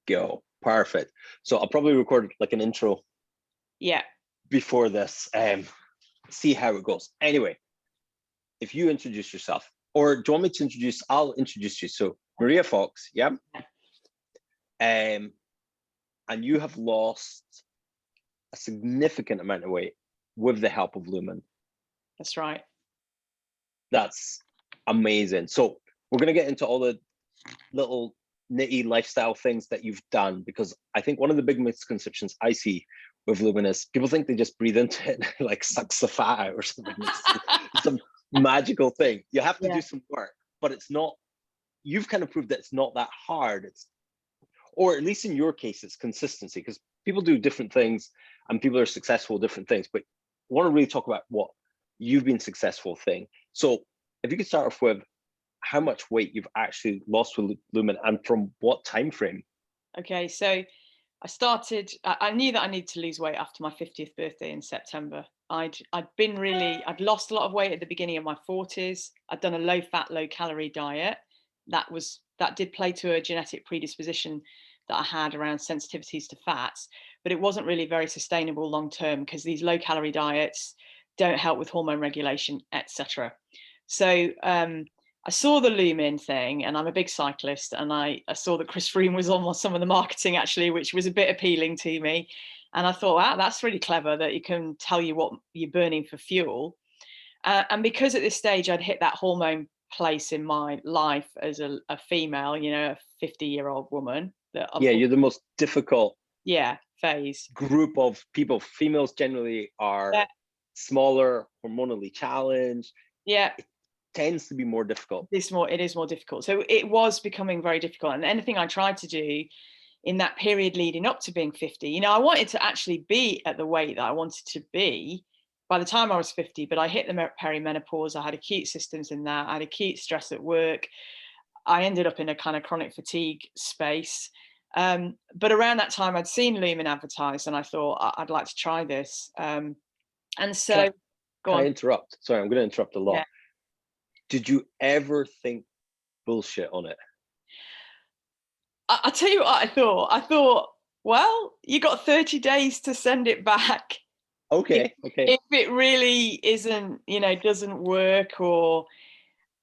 go. Perfect. So I'll probably record like an intro before this, see how it goes. Anyway, if you introduce yourself, or do you want me to introduce? I'll introduce you. So Maria Fox, yeah. And you have lost a significant amount of weight with the help of Lumen. That's right. That's amazing. So we're going to get into all the little nitty lifestyle things that you've done, because I think one of the big misconceptions I see with Lumen is people think they just breathe into it and like sucks the fat out or something. It's some magical thing. You have to do some work, but it's not. You've kind of proved that it's not that hard. It's, or at least in your case, it's consistency, because people do different things and people are successful with different things. But I want to really talk about what you've been successful thing. So if you could start off with how much weight you've actually lost with Lumen and from what time frame? Okay, so I knew that I needed to lose weight after my 50th birthday in September. I'd lost a lot of weight at the beginning of my 40s. I'd done a low fat, low calorie diet. That did play to a genetic predisposition that I had around sensitivities to fats, but it wasn't really very sustainable long term, because these low calorie diets don't help with hormone regulation, etc. So I saw the Lumen thing, and I'm a big cyclist, and I saw that Chris Froome was on some of the marketing actually, which was a bit appealing to me. And I thought, wow, that's really clever that you can tell you what you're burning for fuel. And because at this stage I'd hit that hormone place in my life as a female, a 50-year-old woman. You're the most difficult phase group of people. Females generally are smaller, hormonally challenged. It tends to be more difficult. It is more difficult. So it was becoming very difficult. And anything I tried to do in that period leading up to being 50, I wanted to actually be at the weight that I wanted to be by the time I was 50, but I hit the perimenopause. I had acute symptoms in that. I had acute stress at work. I ended up in a kind of chronic fatigue space. But around that time, I'd seen Lumen advertised, and I thought I'd like to try this. And so, can I interrupt? Sorry, I'm going to interrupt a lot. Yeah. Did you ever think bullshit on it? I'll tell you what I thought. I thought, well, you got 30 days to send it back. Okay. If it really isn't, doesn't work,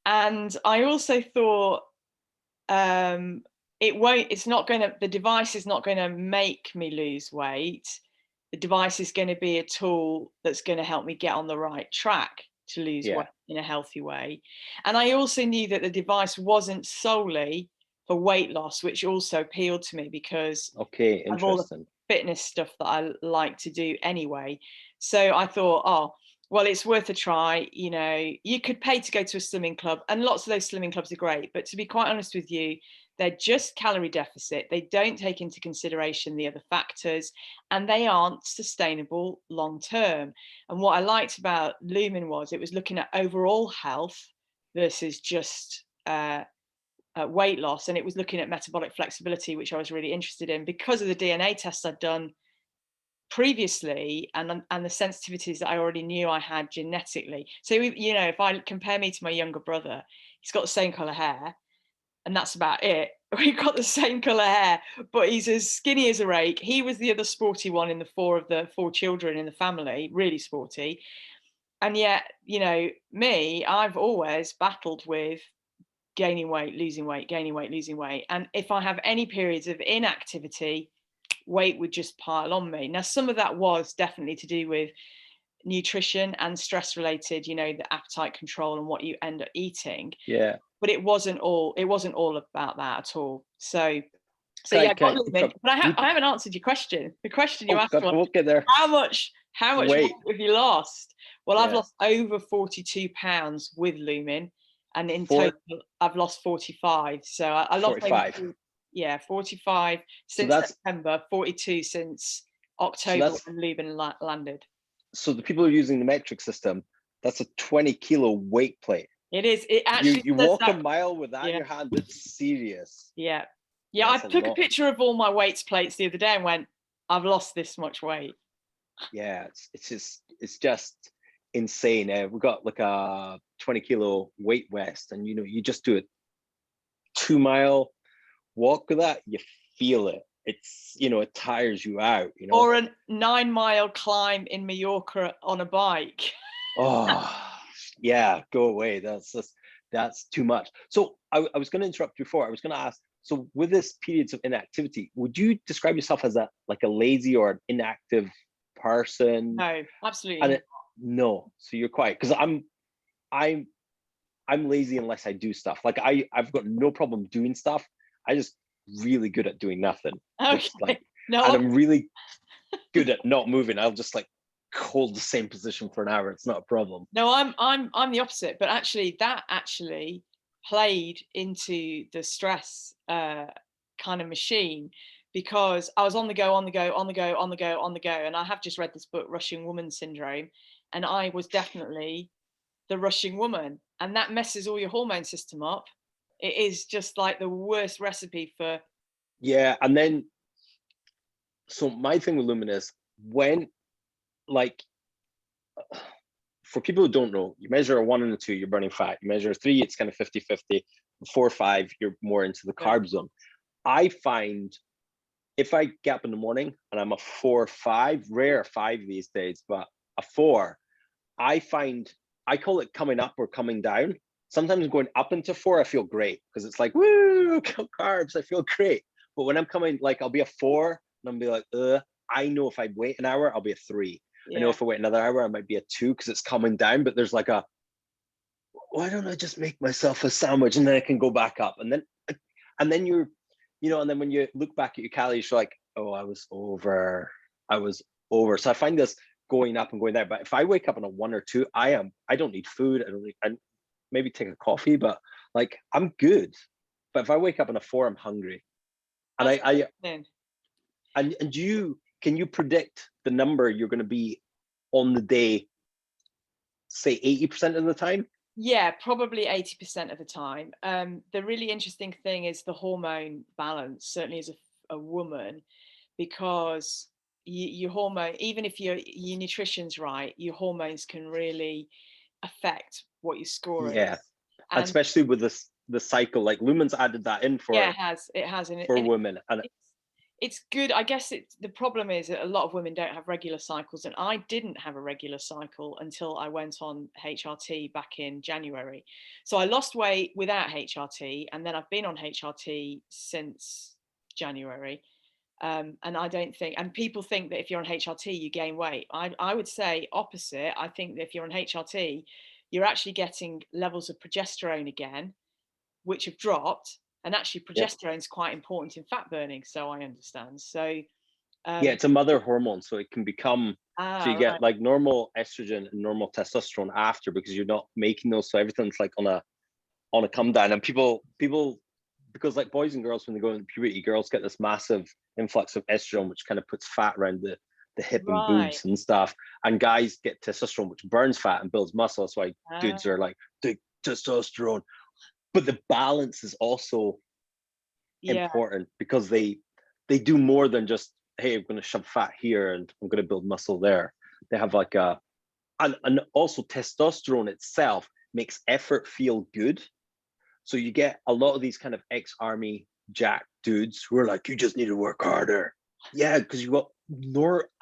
and I also thought, the device is not going to make me lose weight. The device is going to be a tool that's going to help me get on the right track to lose weight in a healthy way. And I also knew that the device wasn't solely for weight loss, which also appealed to me because of all the fitness stuff that I like to do anyway. So I thought, well, it's worth a try. You could pay to go to a slimming club, and lots of those slimming clubs are great. But to be quite honest with you, they're just calorie deficit. They don't take into consideration the other factors, and they aren't sustainable long term. And what I liked about Lumen was it was looking at overall health versus just weight loss, and it was looking at metabolic flexibility, which I was really interested in because of the DNA tests I'd done previously and the sensitivities that I already knew I had genetically. So if I compare me to my younger brother, he's got the same color hair, and that's about it. We've got the same color hair, but he's as skinny as a rake. He was the other sporty one in the four children in the family, really sporty. And yet, me, I've always battled with gaining weight, losing weight, gaining weight, losing weight. And if I have any periods of inactivity, weight would just pile on me. Now, some of that was definitely to do with nutrition and stress related, the appetite control and what you end up eating. Yeah. But it wasn't all about that at all. So I got Lumen, but I haven't answered your question. The question you asked was, how much weight have you lost? Well, I've lost over 42 pounds with Lumen, and in total I've lost 45. So I lost 45. 45 since September, 42 since October when Lumen landed. So the people who are using the metric system, that's a 20 kilo weight plate. It is. It actually you walk a mile with that in your hand. It's serious. Yeah. I took a picture of all my weights plates the other day and went, I've lost this much weight. Yeah, it's just insane. We've got like a 20 kilo weight vest, and you just do a 2 mile walk with that, you feel it. it's, it tires you out, Or a 9-mile climb in Mallorca on a bike. Oh, yeah, go away. That's too much. So I was going to interrupt before. I was going to ask, so with this periods of inactivity, would you describe yourself as a lazy or an inactive person? No, absolutely And not. no, so you're quiet, because I'm lazy unless I do stuff. Like I've got no problem doing stuff. I just really good at doing nothing. Which, Okay. No, and I'm really good at not moving. I'll just hold the same position for an hour. It's not a problem. No, I'm the opposite. But actually, that actually played into the stress kind of machine, because I was on the go, on the go, on the go, on the go, on the go. And I have just read this book, Rushing Woman Syndrome, and I was definitely the rushing woman, and that messes all your hormone system up. It is just like the worst recipe for. Yeah, and then so my thing with Lumen is, when, for people who don't know, you measure a 1 and a 2, you're burning fat. You measure a 3, it's kind of 50-50. 4, 5, you're more into the carb zone. I find if I get up in the morning and I'm a 4 or 5, rare 5 these days, but a 4, I find, I call it coming up or coming down. Sometimes going up into 4, I feel great, because it's like, woo, carbs, I feel great. But when I'm coming, I'll be a 4 and I'll be like, I know if I wait an hour, I'll be a 3. I know if I wait another hour, I might be a 2, because it's coming down. But there's why don't I just make myself a sandwich and then I can go back up? And then you're, and then when you look back at your calories, you're like, oh, I was over. So I find this going up and going down. But if I wake up on a 1 or 2, I don't need food. I maybe take a coffee, but I'm good. But if I wake up on a 4, I'm hungry. And can you predict the number you're going to be on the day, say 80% of the time? Yeah, probably 80% of the time. The really interesting thing is the hormone balance, certainly as a woman, because your hormone, even if your nutrition's right, your hormones can really affect what your score Yeah, is. And especially with the cycle, Lumen's added that in for it has, and for women. And it's good. I guess the problem is that a lot of women don't have regular cycles, and I didn't have a regular cycle until I went on HRT back in January. So I lost weight without HRT, and then I've been on HRT since January. And I don't think, and people think that if you're on HRT, you gain weight. I would say opposite. I think that if you're on HRT, you're actually getting levels of progesterone again, which have dropped. And actually, progesterone is quite important in fat burning, so I understand. So yeah, it's a mother hormone, so it can become, so you get normal estrogen and normal testosterone after, because you're not making those, so everything's on a come down. And people, because boys and girls, when they go into puberty, girls get this massive influx of estrogen, which kind of puts fat around the hip and boobs and stuff, and guys get testosterone, which burns fat and builds muscle. That's why dudes are take testosterone. But the balance is also important, because they do more than just, hey, I'm going to shove fat here and I'm going to build muscle there. They have and also testosterone itself makes effort feel good. So you get a lot of these kind of ex-army jack dudes who are like, you just need to work harder. Yeah, because you've got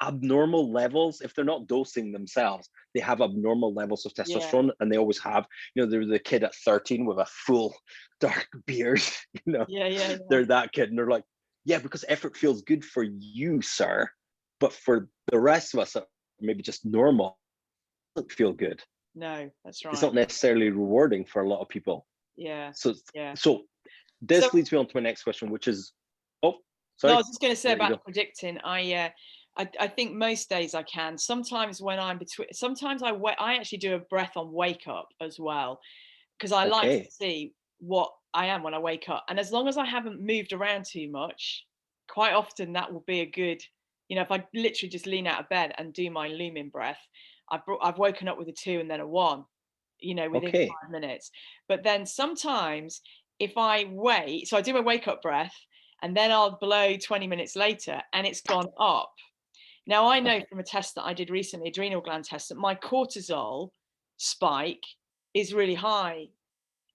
abnormal levels. If they're not dosing themselves, they have abnormal levels of testosterone, and they always have. They're the kid at 13 with a full dark beard. They're that kid, and they're like, yeah, because effort feels good for you, sir, but for the rest of us, maybe just normal, it doesn't feel good. No, that's right. It's not necessarily rewarding for a lot of people. Yeah. So this leads me on to my next question, which is, sorry. No, I was just going to say about predicting. I think most days I can. Sometimes when I'm sometimes I actually do a breath on wake up as well, because I like to see what I am when I wake up. And as long as I haven't moved around too much, quite often that will be a good, if I literally just lean out of bed and do my Lumen breath, I've woken up with a 2 and then a 1, within 5 minutes. But then sometimes if I wait, so I do my wake up breath, and then I'll blow 20 minutes later and it's gone up. Now, I know from a test that I did recently, adrenal gland test, that my cortisol spike is really high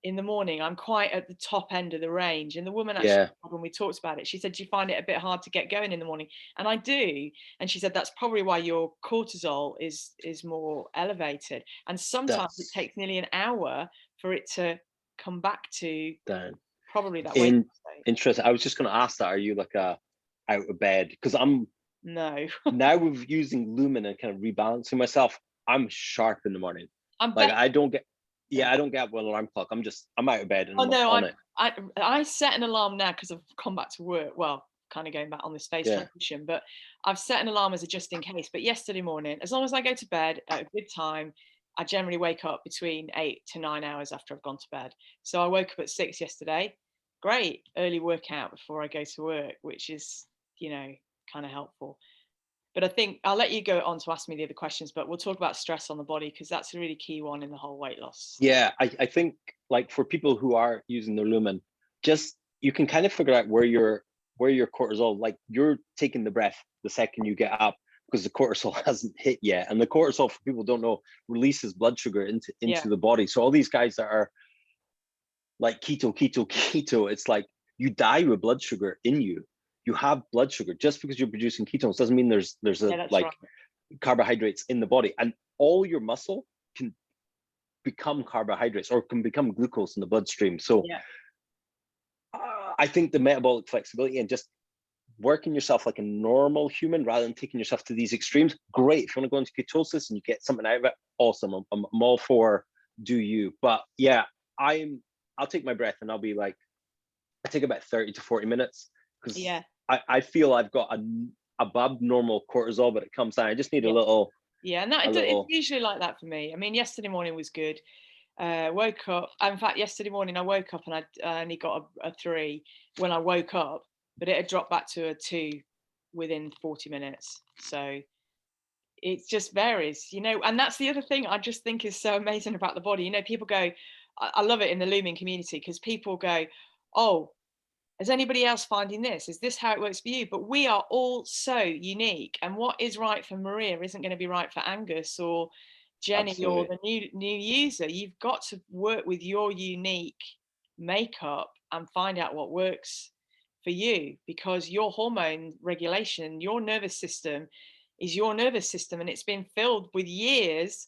in the morning, I'm quite at the top end of the range. And the woman actually, Yeah, when we talked about it, she said, do you find it a bit hard to get going in the morning? And I do. And she said, that's probably why your cortisol is more elevated. And sometimes it that's takes nearly an hour for it to come back to down. probably that weight state. Interesting. I was just going to ask that. Are you like a out of bed? Because I'm No. now with using Lumen and kind of rebalancing myself, I'm sharp in the morning. I'm Like bet- I don't get, I don't get one alarm clock. I'm out of bed and Oh I'm no, on it. I set an alarm now because I've come back to work. Well, kind of going back on this phase Yeah. transition, but I've set an alarm as a just in case. But yesterday morning, as long as I go to bed at a good time, I generally wake up between 8 to 9 hours after I've gone to bed. So I woke up at 6 yesterday. Great early workout before I go to work, which is, kind of helpful. But I think I'll let you go on to ask me the other questions, but we'll talk about stress on the body because that's a really key one in the whole weight loss. Yeah, I think like for people who are using their Lumen, just you can kind of figure out where your cortisol, like you're taking the breath the second you get up because the cortisol hasn't hit yet. And the cortisol, for people who don't know, releases blood sugar into the body. So all these guys that are like keto, it's like you die with blood sugar in you. You have blood sugar. Just because you're producing ketones doesn't mean there's a like carbohydrates in the body, and all your muscle can become carbohydrates or can become glucose in the bloodstream. So I think the metabolic flexibility and just working yourself like a normal human rather than taking yourself to these extremes, great. If you want to go into ketosis and you get something out of it, awesome. I'm all for do you. But yeah, I'll take my breath and I'll be like, I take about 30 to 40 minutes because I feel I've got above normal cortisol, but it comes down. I just need a little. Yeah, and it's usually like that for me. I mean, yesterday morning was good. Woke up. In fact, yesterday morning I woke up and I only got a 3 when I woke up, but it had dropped back to a 2 within 40 minutes. So it just varies, and that's the other thing I just think is so amazing about the body. People go, I love it in the Lumen community because people go, oh, is anybody else finding this? Is this how it works for you? But we are all so unique. And what is right for Maria isn't going to be right for Angus or Jenny or the new user. You've got to work with your unique makeup and find out what works for you, because your hormone regulation, your nervous system is your nervous system, and it's been filled with years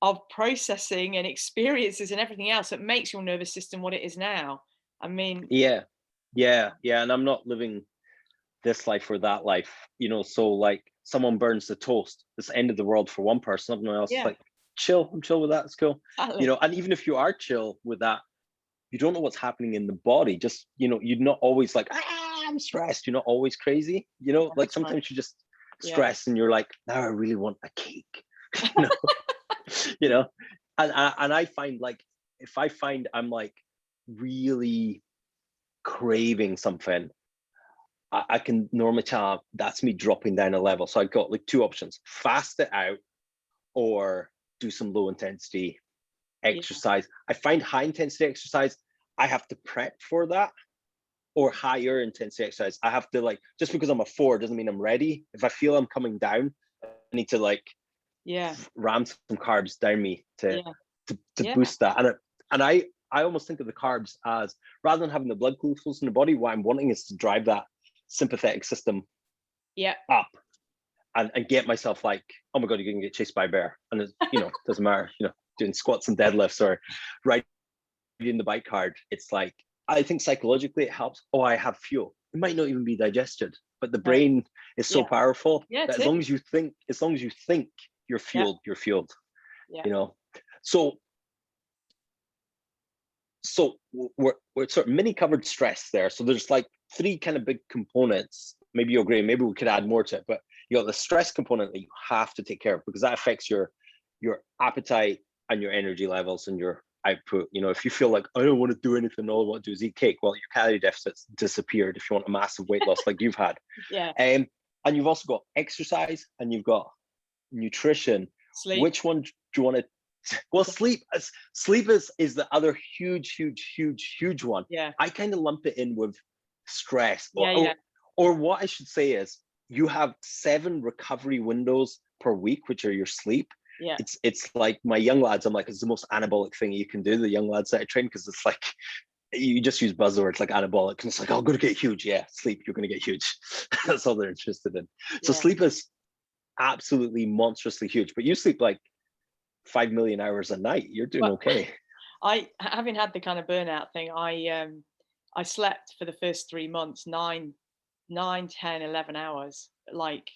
of processing and experiences and everything else that makes your nervous system what it is now. I mean, yeah, and I'm not living this life or that life, so like someone burns the toast, it's the end of the world for one person. Everyone else is like, chill, I'm chill with that, it's cool. Exactly. And even if you are chill with that, you don't know what's happening in the body. Just, you're not always like, I'm stressed. You're not always crazy, like sometimes you just stress and you're like, now I really want a cake, and I find like, if I find I'm like really craving something, I can normally tell that's me dropping down a level. So I've got like 2 options: fast it out or do some low intensity exercise. I find high intensity exercise, I have to prep for that, or higher intensity exercise, I have to like, just because I'm a 4 doesn't mean I'm ready. If I feel I'm coming down, I need to like ram some carbs down me to boost that. And I almost think of the carbs as, rather than having the blood glucose in the body, what I'm wanting is to drive that sympathetic system up and get myself like, oh my god, you're gonna get chased by a bear, and it doesn't matter, doing squats and deadlifts or riding the bike hard. It's like, I think psychologically it helps. Oh, I have fuel. It might not even be digested, but the brain is so powerful that as long as you think you're fueled, you're fueled. So we're sort of mini covered stress there. So there's like 3 kind of big components. Maybe you'll agree, maybe we could add more to it, but you got the stress component that you have to take care of, because that affects your appetite and your energy levels and your output. If you feel like, I don't want to do anything, all I want to do is eat cake, well, your calorie deficit's disappeared if you want a massive weight loss like you've had. And you've also got exercise and you've got nutrition. Sleep. Which one do you want to? Well, sleep is the other huge one. I kind of lump it in with stress. Or what I should say is, you have 7 recovery windows per week, which are your sleep. Yeah. It's like my young lads, I'm like, it's the most anabolic thing you can do, the young lads that I train, because it's like you just use buzzwords like anabolic, and it's like, oh, I'm gonna get huge. Yeah, sleep, you're gonna get huge. That's all they're interested in. So Yeah. sleep is absolutely monstrously huge, but you sleep like 5 million hours a night. You're doing Well, okay. I, having had the kind of burnout thing, I slept for the first 3 months 9, 10, 11 hours, like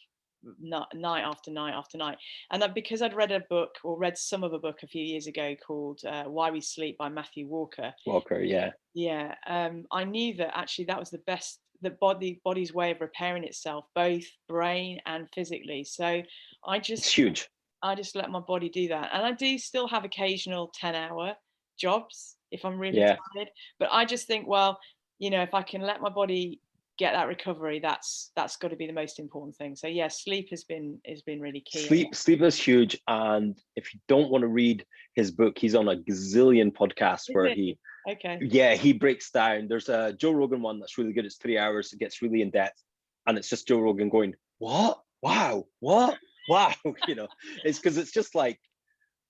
night after night after night. And that because I'd read a book, or read some of a book a few years ago called Why We Sleep by Matthew Walker. Walker, yeah. Yeah, I knew that actually that was the best, the body's way of repairing itself, both brain and physically. So I It's just huge. I just let my body do that. And I do still have occasional 10-hour jobs if I'm really Yeah. tired. But I just think, well, if I can let my body get that recovery, that's got to be the most important thing. So yeah, sleep has been really key. Sleep is huge. And if you don't want to read his book, he's on a gazillion podcasts where he breaks down. There's a Joe Rogan one that's really good. It's 3 hours. It gets really in depth. And it's just Joe Rogan going, what? Wow, what? Wow. It's because it's just like,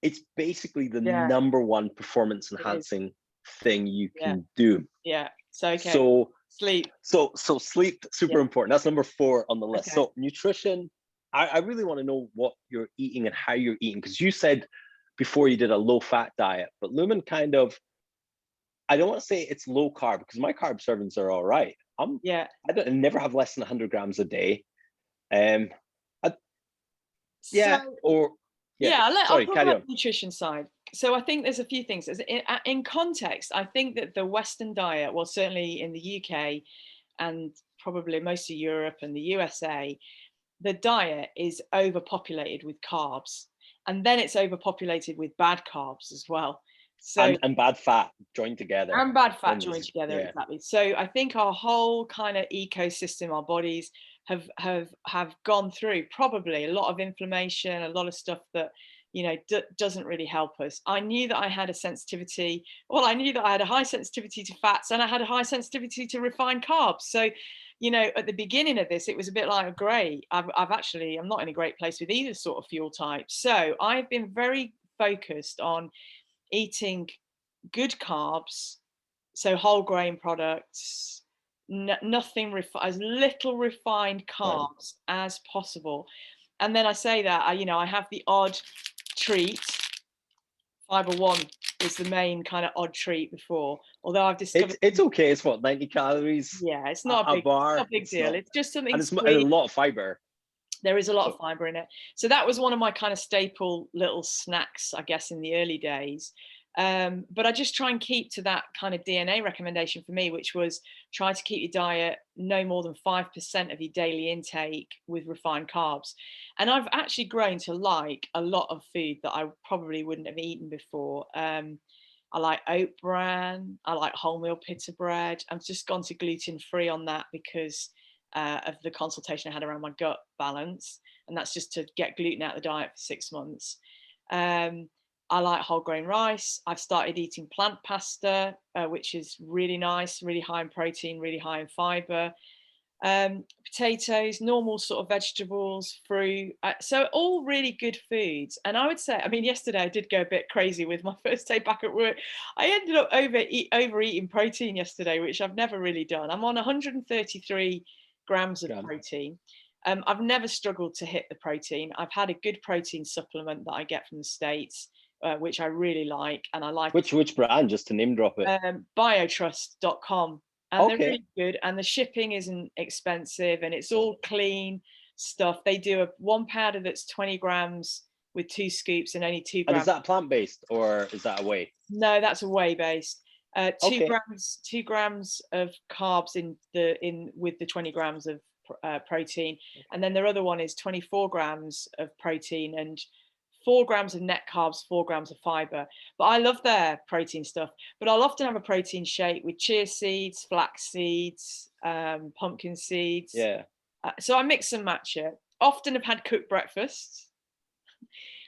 it's basically the number one performance enhancing thing you can do. Yeah. So sleep. So sleep, super important. That's number 4 on the list. Okay. So nutrition, I really want to know what you're eating and how you're eating, because you said before you did a low fat diet, but Lumen kind of, I don't want to say it's low carb, because my carb servings are all right. I never have less than 100 grams a day. I'll talk about the nutrition side. So I think there's a few things. In context, I think that the Western diet, well, certainly in the UK and probably most of Europe and the USA, the diet is overpopulated with carbs, and then it's overpopulated with bad carbs as well. So and bad fat joined together. And bad fat joined together, exactly. So I think our whole kind of ecosystem, our bodies have gone through probably a lot of inflammation, a lot of stuff that doesn't really help us. I knew that I had a sensitivity. Well, I knew that I had a high sensitivity to fats, and I had a high sensitivity to refined carbs. So, at the beginning of this, it was a bit like, great. I'm not in a great place with either sort of fuel type. So I've been very focused on eating good carbs, so whole grain products, nothing as little refined carbs as possible. And then I say that I have the odd treat. Fiber One was the main kind of odd treat before, although I've discovered it's okay. It's what, 90 calories. Yeah, it's not a big deal. It's just something, and it's a lot of fiber. There is a lot of fiber in it. So that was one of my kind of staple little snacks, I guess, in the early days. But I just try and keep to that kind of DNA recommendation for me, which was try to keep your diet no more than 5% of your daily intake with refined carbs. And I've actually grown to like a lot of food that I probably wouldn't have eaten before. I like oat bran. I like wholemeal pita bread. I've just gone to gluten-free on that because of the consultation I had around my gut balance. And that's just to get gluten out of the diet for 6 months. I like whole grain rice. I've started eating plant pasta, which is really nice, really high in protein, really high in fiber. Potatoes, normal sort of vegetables, fruit. So all really good foods. And I would say, yesterday I did go a bit crazy with my first day back at work. I ended up overeating protein yesterday, which I've never really done. I'm on 133 grams of protein. I've never struggled to hit the protein. I've had a good protein supplement that I get from the States, which I really like. And I like which brand, just to name drop it. Biotrust.com. And they're really good. And the shipping isn't expensive, and it's all clean stuff. They do 1 powder that's 20 grams with 2 scoops and only 2 grams. And is that plant-based or is that a whey? No, that's a whey-based. 2 grams of carbs with the 20 grams of protein. And then their other one is 24 grams of protein and 4 grams of net carbs, 4 grams of fiber. But I love their protein stuff. But I'll often have a protein shake with chia seeds, flax seeds, pumpkin seeds. Yeah. So I mix and match it. Often have had cooked breakfasts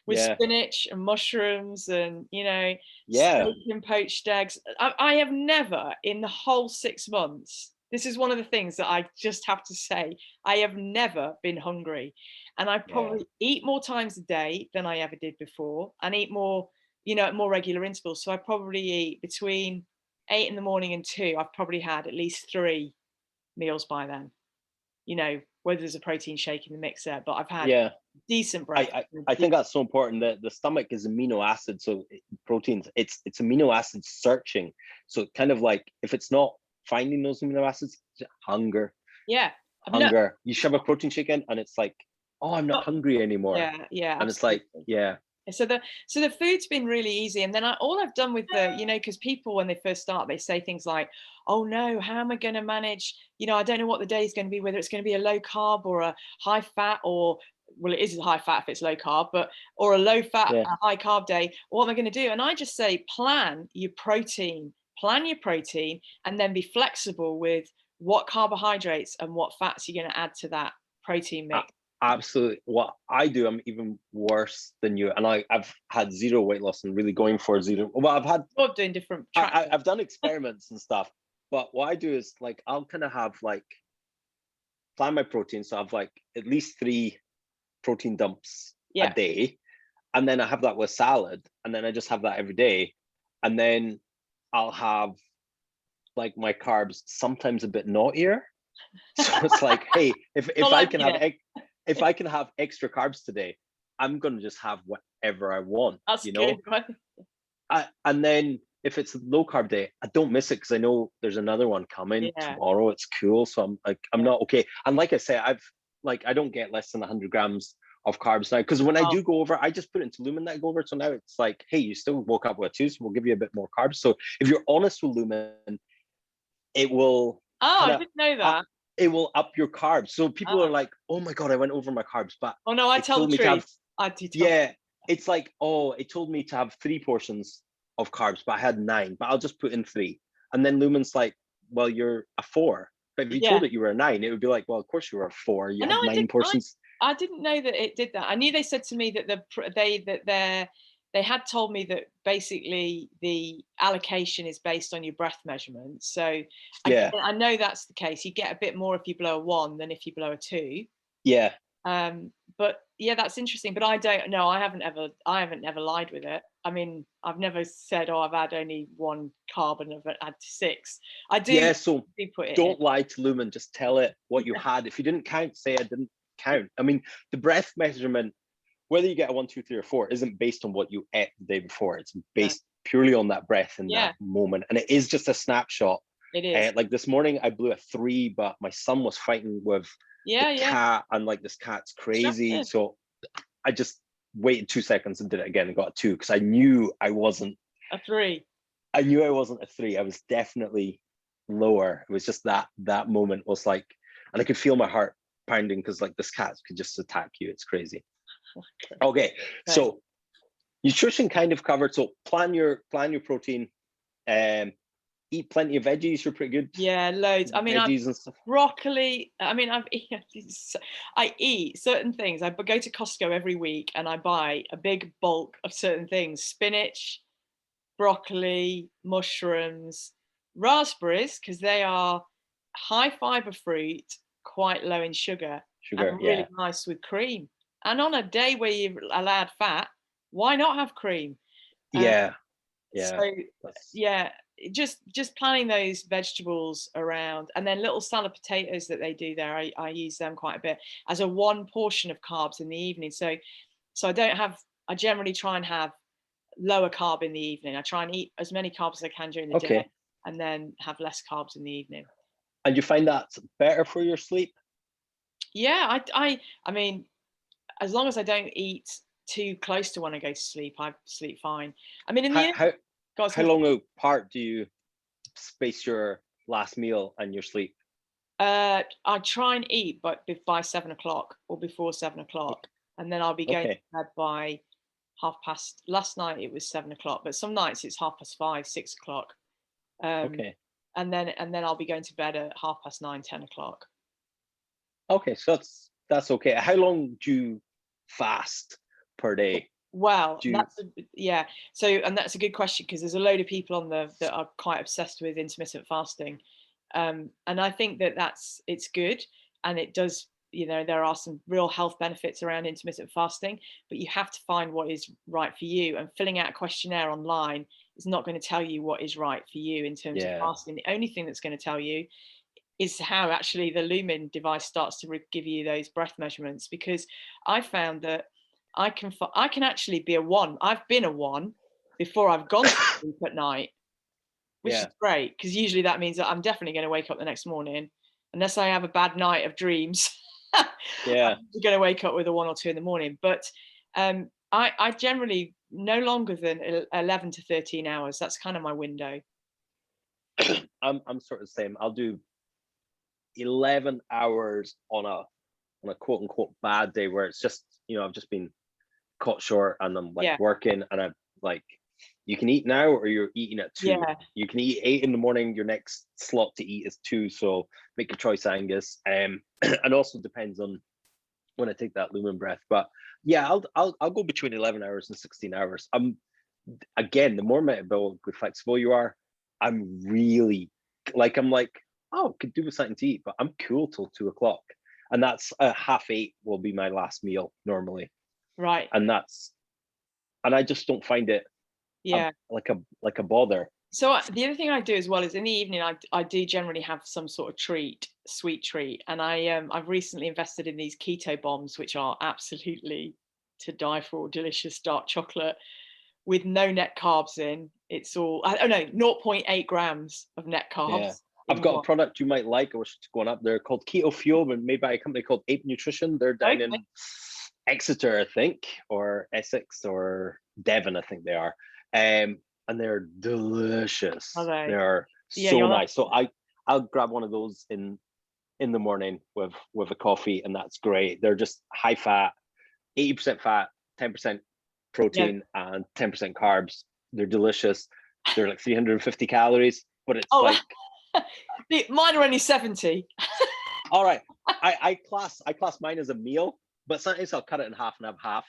with spinach and mushrooms and, steak and poached eggs. I have never in the whole 6 months This is one of the things that I just have to say. I have never been hungry, and I Yeah. probably eat more times a day than I ever did before, and eat more, at more regular intervals. So I probably eat between 8 in the morning and 2. I've probably had at least 3 meals by then. Whether there's a protein shake in the mixer, but I've had Yeah. decent breakfast. I think that's so important, that the stomach is amino acid, so proteins, it's amino acid searching. So kind of like, if it's not finding those amino acids, hunger. Yeah. I mean, You shove a protein shake in and it's like, oh, I'm not hungry anymore. yeah, And it's like, absolutely. yeah. So the food's been really easy, and then all I've done with because people, when they first start, they say things like, "Oh no, how am I going to manage? I don't know what the day is going to be. Whether it's going to be a low carb or a high fat, or well, it is a high fat if it's low carb, or a low fat, Yeah. a high carb day. What am I going to do?" And I just say, plan your protein, and then be flexible with what carbohydrates and what fats you're going to add to that protein mix. Absolutely. What I do, I'm even worse than you, and I've had zero weight loss and really going for zero. Well, Doing different I've done experiments and stuff, but what I do is, like, I'll kind of have, like, plan my protein, so I have like at least 3 protein dumps a day, and then I have that with salad, and then I just have that every day, and then I'll have, like, my carbs sometimes a bit naughtier. So it's like, hey, if I can have if I can have extra carbs today, I'm gonna just have whatever I want. That's good. And then if it's a low carb day, I don't miss it because I know there's another one coming tomorrow. It's cool, so I'm like, I'm not okay. And like I say, I don't get less than 100 grams of carbs now, because when I do go over, I just put it into Lumen that I go over. So now it's like, hey, you still woke up with a 2, so we'll give you a bit more carbs. So if you're honest with Lumen, it will. I didn't know that. It will up your carbs. So people are like, oh my God, I went over my carbs. But oh no, I tell the truth. I do tell it's like, oh, it told me to have 3 portions of carbs, but I had 9, but I'll just put in 3. And then Lumen's like, well, you're a 4. But if you told it you were a 9, it would be like, well, of course you were a 4. You had 9 portions. I didn't know that it did that. I knew they said to me that they had told me that basically the allocation is based on your breath measurement. So I know that's the case. You get a bit more if you blow a 1 than if you blow a 2. Yeah. But yeah, that's interesting. But I don't know. I haven't ever lied with it. I mean, I've never said, oh, I've had only 1 carb and I've had 6. I do. Yeah. So put it don't lie to Lumen. Just tell it what you had. If you didn't count, say I didn't count. I mean, the breath measurement, whether you get a 1, 2, 3, or 4, isn't based on what you ate the day before. It's based purely on that breath in that moment, and it is just a snapshot. It is. Like this morning, I blew a 3, but my son was fighting with the cat, and like, this cat's crazy. So I just waited 2 seconds and did it again and got a 2, because I knew I wasn't a 3. I knew I wasn't a 3. I was definitely lower. It was just that moment was like, and I could feel my heart pounding, because like, this cat could just attack you. It's crazy. Okay. So nutrition kind of covered. So plan your protein. Eat plenty of veggies. You're pretty good. Yeah, loads. I mean, veggies and stuff. Broccoli. I mean, I eat certain things. I go to Costco every week and I buy a big bulk of certain things: spinach, broccoli, mushrooms, raspberries, because they are high fiber fruit, quite low in sugar, and really nice with cream. And on a day where you're allowed fat, why not have cream? So just planning those vegetables around, and then little salad potatoes that they do there. I use them quite a bit as a 1 portion of carbs in the evening. So I generally try and have lower carb in the evening. I try and eat as many carbs as I can during the day, and then have less carbs in the evening. And you find that's better for your sleep? Yeah, I mean, as long as I don't eat too close to when I go to sleep, I sleep fine. I mean, how long apart do you space your last meal and your sleep? I try and eat, but by 7 o'clock or before 7 o'clock, and then I'll be going to bed by 5:30. Last night it was 7 o'clock, but some nights it's 5:30, 6 o'clock. And then I'll be going to bed at 9:30, 10 o'clock. Okay, so that's okay. How long do you fast per day? Well, so, and that's a good question, because there's a load of people that are quite obsessed with intermittent fasting. And I think that it's good, and it does, you know, there are some real health benefits around intermittent fasting, but you have to find what is right for you, and filling out a questionnaire online is not going to tell you what is right for you in terms of fasting. The only thing that's going to tell you is how actually the Lumen device starts to give you those breath measurements, because I found that I can actually be a 1. I've been a 1 before I've gone to sleep at night, which is great, because usually that means that I'm definitely going to wake up the next morning, unless I have a bad night of dreams. I'm going to wake up with a 1 or 2 in the morning. But I generally no longer than 11 to 13 hours. That's kind of my window. I'm sort of the same. I'll do 11 hours on a quote unquote bad day, where it's just, you know, I've just been caught short and I'm like working, and I'm like, you can eat now or you're eating at 2. You can eat 8 in the morning, your next slot to eat is 2, so make a choice, Angus. And also depends on when I take that Lumen breath. But yeah, I'll go between 11 hours and 16 hours. Again, the more metabolically flexible you are, I'm really like, oh, could do with something to eat, but I'm cool till 2 o'clock, and that's 8:30 will be my last meal normally. Right. And I just don't find it like a bother. So the other thing I do as well is in the evening I do generally have some sort of sweet treat, and I've recently invested in these keto bombs, which are absolutely to die for, delicious dark chocolate with no net carbs in. It's all 0.8 grams of net carbs. I've got a product you might like, which is going up there, called Keto Fuel, and made by a company called Ape Nutrition. They're down in Exeter, I think, or Essex or Devon, I think they are. And they're delicious. They are so nice. So I'll grab one of those in the morning with a coffee, and that's great. They're just high fat, 80% fat, 10% protein, and 10% carbs. They're delicious. They're like 350 calories, but it's like mine are only 70. All right. I class mine as a meal, but sometimes I'll cut it in half and have half.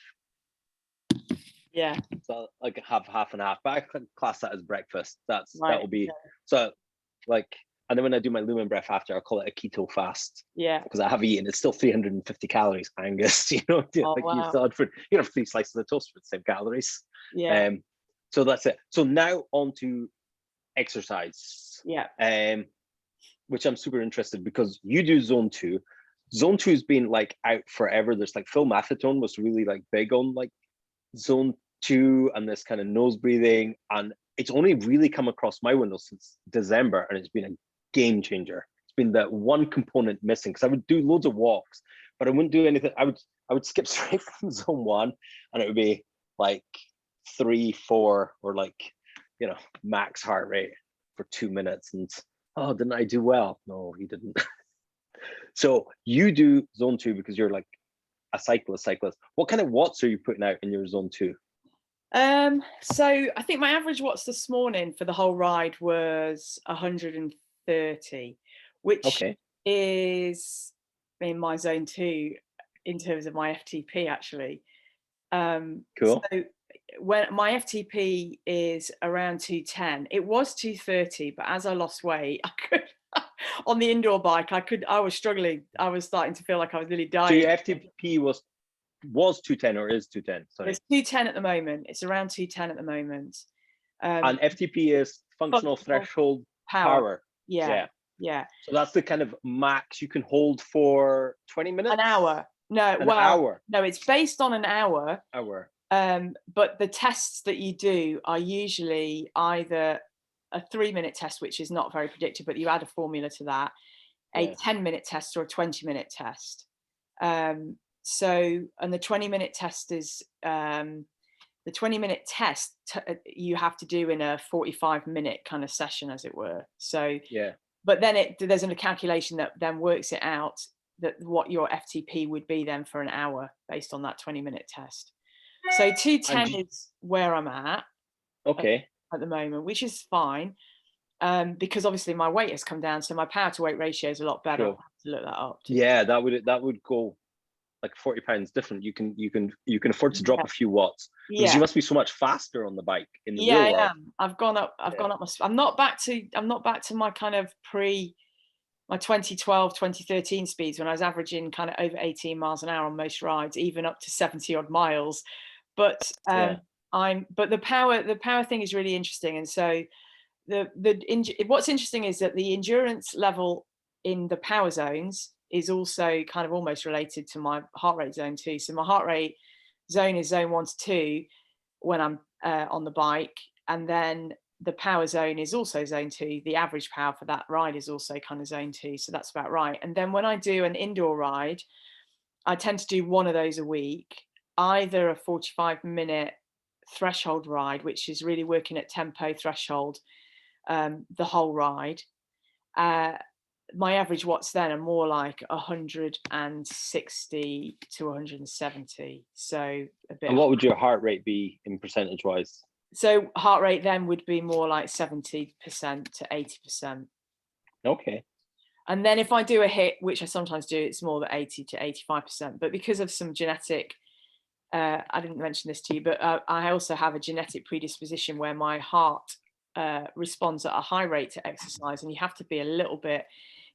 Yeah. So like have half and half, but I can class that as breakfast. That will be so like, and then when I do my Lumen breath after, I'll call it a keto fast. Yeah. Because I have eaten, it's still 350 calories, Angus. You know, you still had food. You have 3 slices of toast for the same calories. Yeah. So that's it. So now on to exercise. Yeah. Which I'm super interested, because you do zone 2. Zone 2 has been like out forever. There's like Phil Maffetone was really like big on like zone 2 and this kind of nose breathing, and it's only really come across my window since December, and it's been a game changer. It's been that one component missing, because I would do loads of walks, but I wouldn't do anything. I would skip straight from zone 1, and it would be like 3, 4, or like, you know, max heart rate for 2 minutes, and oh, didn't I do well? No, you didn't. So you do zone 2 because you're like a cyclist. What kind of watts are you putting out in your zone 2? So I think my average watts this morning for the whole ride was 130, which is in my zone 2 in terms of my FTP actually. Cool. So when my FTP is around 210, it was 230, but as I lost weight, I could on the indoor bike, I was struggling. I was starting to feel like I was nearly dying. So your FTP was 210 or is 210? Sorry. It's 210 at the moment. It's around 210 at the moment. And FTP is functional threshold power. Yeah. So that's the kind of max you can hold for 20 minutes? An hour. No, hour. No, it's based on an hour. But the tests that you do are usually either a 3-minute test, which is not very predictive, but you add a formula to that, a 10-minute test or a 20-minute test. So, and the 20-minute test is the 20-minute test you have to do in a 45-minute kind of session, as it were. So but then there's a calculation that then works it out that what your FTP would be then for an hour based on that 20-minute test. So 210 is where I'm at at the moment, which is fine, because obviously my weight has come down, so my power to weight ratio is a lot better. I'll have to look that up. That would go like 40 pounds different. You can afford to drop a few watts, because you must be so much faster on the bike in the real world. I've gone up. I'm not back to my kind of my 2012, 2013 speeds when I was averaging kind of over 18 miles an hour on most rides, even up to 70 odd miles. But but the power thing is really interesting. And so what's interesting is that the endurance level in the power zones is also kind of almost related to my heart rate zone too. So my heart rate zone is zone 1 to 2 when I'm on the bike, and then the power zone is also zone 2. The average power for that ride is also kind of zone 2. So that's about right. And then when I do an indoor ride, I tend to do one of those a week, either a 45-minute threshold ride, which is really working at tempo threshold the whole ride. My average watts then are more like 160 to 170. So a bit. And what would your heart rate be in percentage wise? So heart rate then would be more like 70% to 80%. Okay. And then if I do a hit, which I sometimes do, it's more than 80 to 85%. But because of some genetic, I didn't mention this to you, but I also have a genetic predisposition where my heart responds at a high rate to exercise, and you have to be a little bit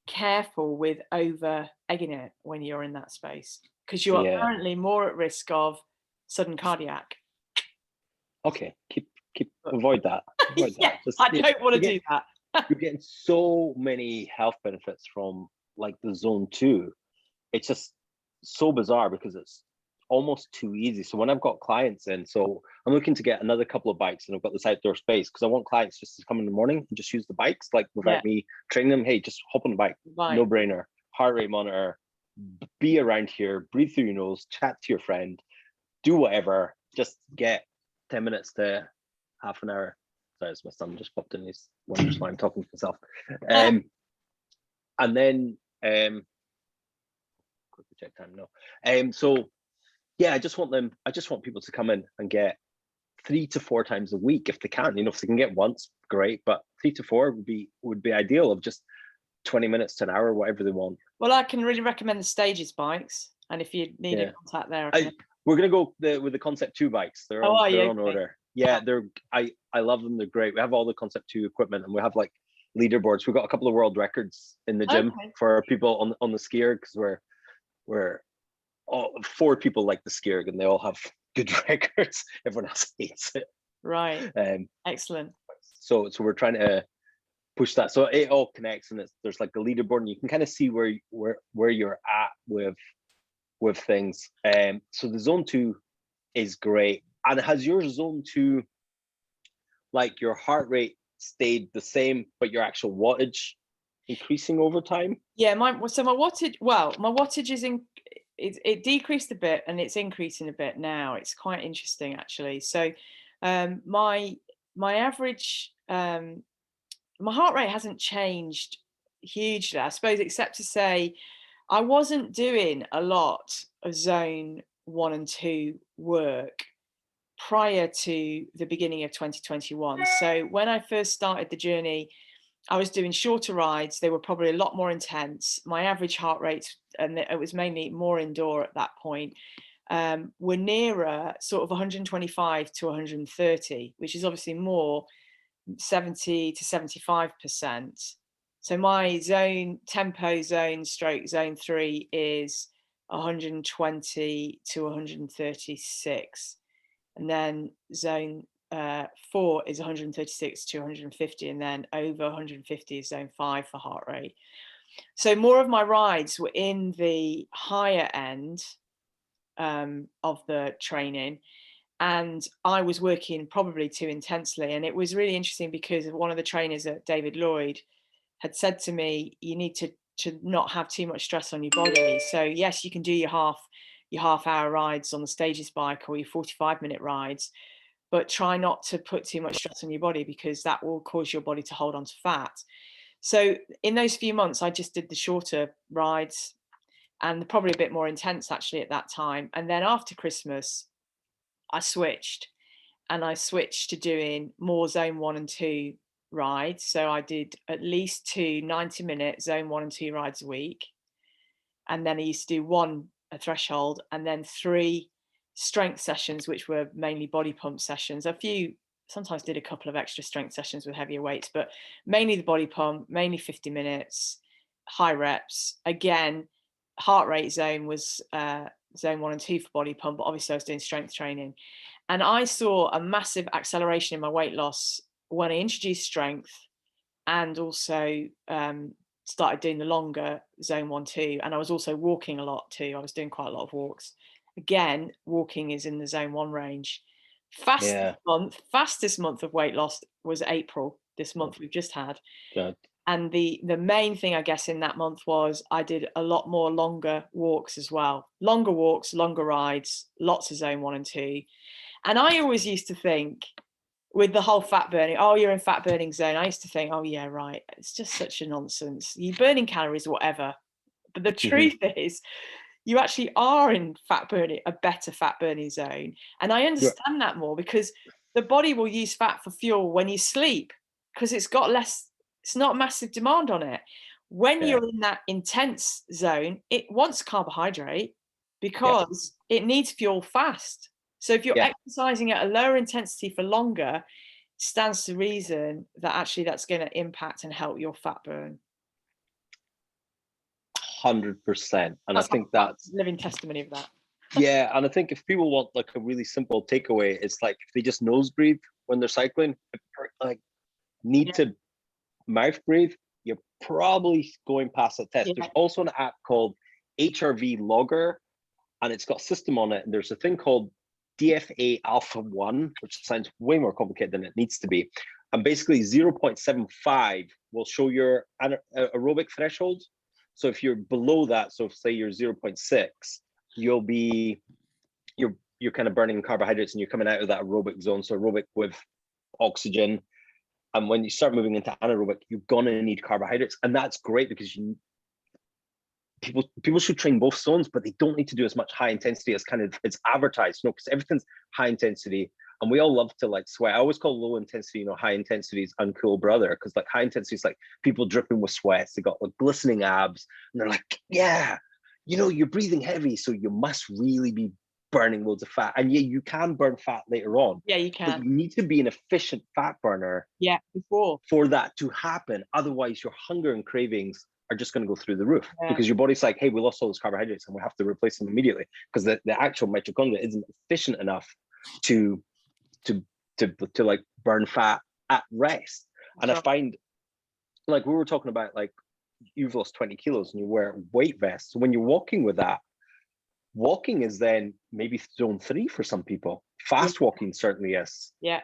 careful with over egging it when you're in that space, because you're apparently more at risk of sudden cardiac. Okay, avoid that. Avoid yeah, that. Just, I don't want to do that. You're getting so many health benefits from like the zone 2. It's just so bizarre because it's almost too easy. So when I've got clients in, so I'm looking to get another couple of bikes, and I've got this outdoor space because I want clients just to come in the morning and just use the bikes, like without me training them. Hey, just hop on the bike, no brainer, heart rate monitor, be around here, breathe through your nose, chat to your friend, do whatever, just get 10 minutes to half an hour. Sorry, it's my son just popped in. He's wonders why I'm talking to myself. And then quickly check time. No. So yeah, I just want people to come in and get 3 to 4 times a week if they can. You know, if they can get once, great, but 3 to 4 would be ideal, of just 20 minutes to an hour, whatever they want. Well, I can really recommend the Stages bikes, and if you need a contact there, we're gonna go with the Concept 2 bikes. They're on order. Yeah, I love them. They're great. We have all the Concept 2 equipment, and we have like leaderboards. We've got a couple of world records in the gym for people on the skier, because we're all 4 people like the skier, and they all have good records. Everyone else hates it. Right. Excellent. So we're trying to push that, so it all connects, and there's like the leaderboard, and you can kind of see where you're at with things. So the zone 2 is great. And has your zone 2, like your heart rate stayed the same, but your actual wattage increasing over time? Yeah, my wattage is it decreased a bit, and it's increasing a bit now. It's quite interesting actually. So my average my heart rate hasn't changed hugely, I suppose, except to say I wasn't doing a lot of zone 1 and 2 work prior to the beginning of 2021. So when I first started the journey, I was doing shorter rides. They were probably a lot more intense. My average heart rate, and it was mainly more indoor at that point, were nearer sort of 125 to 130, which is obviously more, 70 to 75%. So my tempo zone stroke zone 3 is 120 to 136. And then zone 4 is 136 to 150, and then over 150 is zone 5 for heart rate. So more of my rides were in the higher end of the training, and I was working probably too intensely. And it was really interesting because one of the trainers at David Lloyd had said to me, you need to not have too much stress on your body. So yes, you can do your half-hour rides on the Stages bike or your 45-minute rides, but try not to put too much stress on your body, because that will cause your body to hold on to fat. So in those few months, I just did the shorter rides, and probably a bit more intense actually at that time. And then after Christmas, I switched to doing more zone 1 and 2 rides. So I did at least 2 90-minute zone 1 and 2 rides a week. And then I used to do 1 a threshold, and then 3 strength sessions, which were mainly body pump sessions. Sometimes did a couple of extra strength sessions with heavier weights, but mainly the body pump, mainly 50 minutes. high reps. Again, heart rate zone was zone 1 and 2 for body pump, but obviously I was doing strength training. And I saw a massive acceleration in my weight loss when I introduced strength and also started doing the longer zone 1, 2. And I was also walking a lot too. I was doing quite a lot of walks. Again, walking is in the zone 1 range. Fastest month of weight loss was April, this month we've just had. Good. And the main thing, I guess, in that month was I did a lot more longer walks as well. Longer walks, longer rides, lots of zone 1 and 2. And I always used to think with the whole fat burning, oh, you're in fat burning zone. I used to think, oh, yeah, right. It's just such a nonsense. You're burning calories, whatever. But the truth is, you actually are in a better fat burning zone. And I understand that more because the body will use fat for fuel when you sleep because it's got less, it's not massive demand on it. When you're in that intense zone, it wants carbohydrate because it needs fuel fast. So if you're exercising at a lower intensity for longer, stands to reason that actually that's going to impact and help your fat burn. 100%. And I think that's living testimony of that. Yeah, and I think if people want like a really simple takeaway, it's like if they just nose breathe when they're cycling, like need to mouth breathe, you're probably going past a test. There's also an app called HRV Logger, and it's got a system on it. And there's a thing called DFA Alpha 1, which sounds way more complicated than it needs to be. And basically 0.75 will show your aerobic threshold. So if you're below that, so say you're 0.6, you'll be, you're kind of burning carbohydrates and you're coming out of that aerobic zone. So aerobic with oxygen. And when you start moving into anaerobic, you're gonna need carbohydrates. And that's great because people should train both zones, but they don't need to do as much high intensity as kind of it's advertised, because everything's high intensity. And we all love to like sweat. I always call low intensity, high intensity is uncool brother, because like high intensity is like people dripping with sweats. They got like glistening abs, and they're like, yeah, you're breathing heavy, so you must really be burning loads of fat. And yeah, you can burn fat later on. Yeah, you can. But you need to be an efficient fat burner. Yeah, before for that to happen. Otherwise, your hunger and cravings are just going to go through the roof because your body's like, hey, we lost all those carbohydrates and we have to replace them immediately because the actual mitochondria isn't efficient enough to like burn fat at rest. And I find, like we were talking about, like you've lost 20 kilos and you wear weight vests. So when you're walking with that, walking is then maybe zone 3 for some people. Fast walking certainly is. Yeah.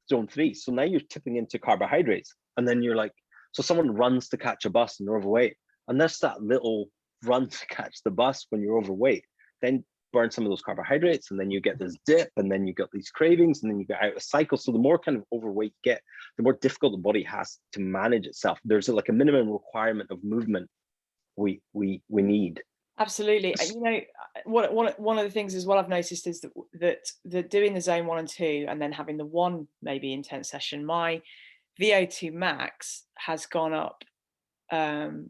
Zone 3. So now you're tipping into carbohydrates, and then you're like, so someone runs to catch a bus and they're overweight, and that's that little run to catch the bus when you're overweight, then burn some of those carbohydrates, and then you get this dip, and then you get these cravings, and then you get out of cycle. So the more kind of overweight you get, the more difficult the body has to manage itself. There's like a minimum requirement of movement we need. Absolutely. And one of the things as well I've noticed is that doing the zone 1 and 2 and then having the one maybe intense session, my VO2 max has gone up from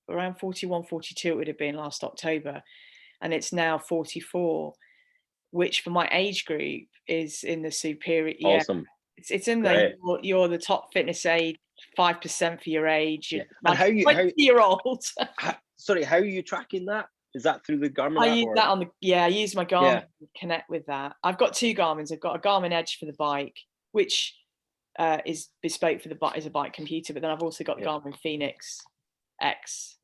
around 41, 42 it would have been last October, and it's now 44, which for my age group is in the superior. Awesome. It's in there. You're the top fitness aid 5% for your age. Yeah. And how 20-year-old. Sorry, how are you tracking that? Is that through the Garmin? I use that on I use my Garmin to connect with that. I've got 2 Garmins. I've got a Garmin Edge for the bike, which is bespoke for the bike, is a bike computer, but then I've also got the Garmin Phoenix X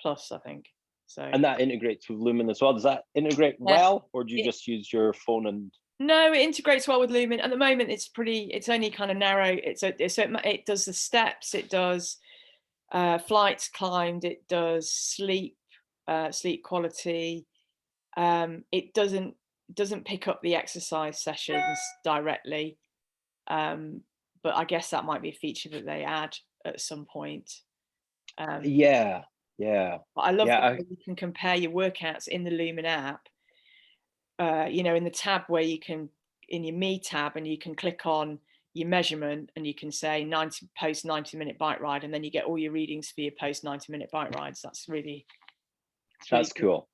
Plus, I think. So. And that integrates with Lumen as well. Does that integrate well, or do you just use your phone and? No, it integrates well with Lumen. At the moment, it's only kind of narrow. So it does the steps, it does flights climbed, it does sleep quality. It doesn't pick up the exercise sessions directly, but I guess that might be a feature that they add at some point. But I love that you can compare your workouts in the Lumen app. In the tab where you can, in your Me tab, and you can click on your measurement and you can say post 90-minute bike ride, and then you get all your readings for your post 90-minute bike rides. That's really cool.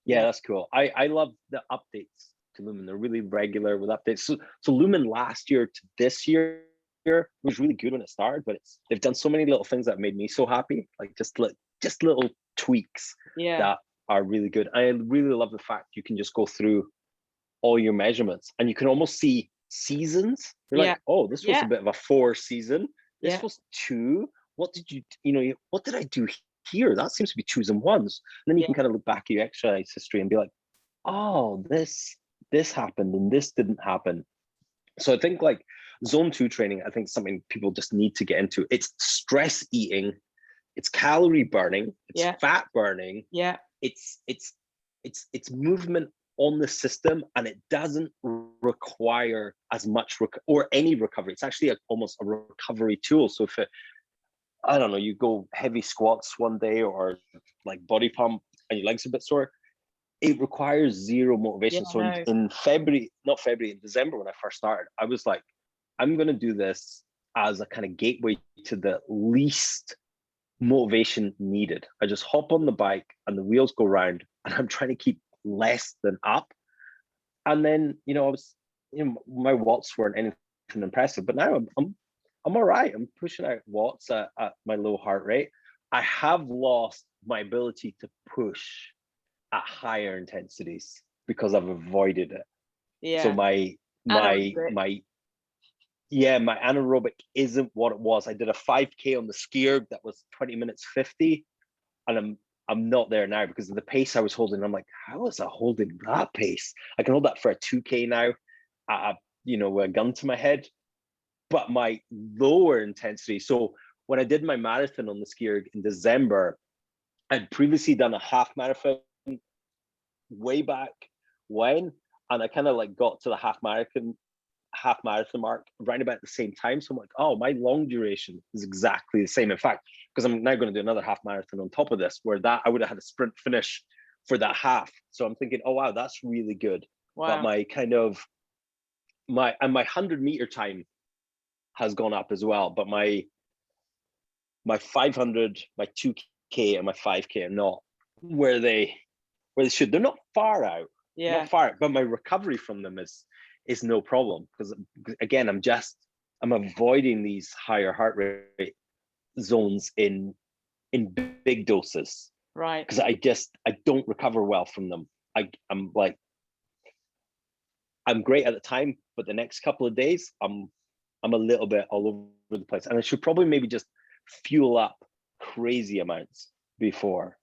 Yeah, that's cool. I love the updates to Lumen. They're really regular with updates. So Lumen last year to this year was really good when it started, but they've done so many little things that made me so happy, like just little tweaks that are really good. I really love the fact you can just go through all your measurements and you can almost see seasons. You're like, oh, this was a bit of a 4 season. This was 2. What did what did I do here? That seems to be 2s and 1s. And then you can kind of look back at your exercise history and be like, oh, this happened and this didn't happen. So I think like zone 2 training, I think something people just need to get into. It's stress eating, it's calorie burning, it's fat burning, it's movement on the system, and it doesn't require as much or any recovery. It's actually almost a recovery tool. So if I don't know, you go heavy squats one day or like body pump and your legs are a bit sore, it requires zero motivation. So in December when I first started, I was like, I'm going to do this as a kind of gateway to the least motivation needed. I just hop on the bike and the wheels go round and I'm trying to keep less than up. And then, my watts weren't anything impressive, but now I'm all right. I'm pushing out watts at my low heart rate. I have lost my ability to push at higher intensities because I've avoided it. So my anaerobic isn't what it was. I did a 5K on the ski that was 20 minutes 50, and I'm not there now because of the pace I was holding. I'm like, how was I holding that pace? I can hold that for a 2K now, a gun to my head. But my lower intensity. So when I did my marathon on the ski in December, I'd previously done a half marathon way back when, and I kind of like got to the half marathon mark right about the same time. So I'm like, oh, my long duration is exactly the same. In fact, because I'm now going to do another half marathon on top of this, where that I would have had a sprint finish for that half. So I'm thinking, oh wow, that's really good. Wow. But my 100-meter time has gone up as well. But my 500, my 2K and my 5K are not where they should. They're not far out. Not far out, but my recovery from them is no problem, because again, I'm avoiding these higher heart rate zones in big doses, right? Because I don't recover well from them. I'm great at the time, but the next couple of days I'm a little bit all over the place, and I should probably maybe just fuel up crazy amounts before.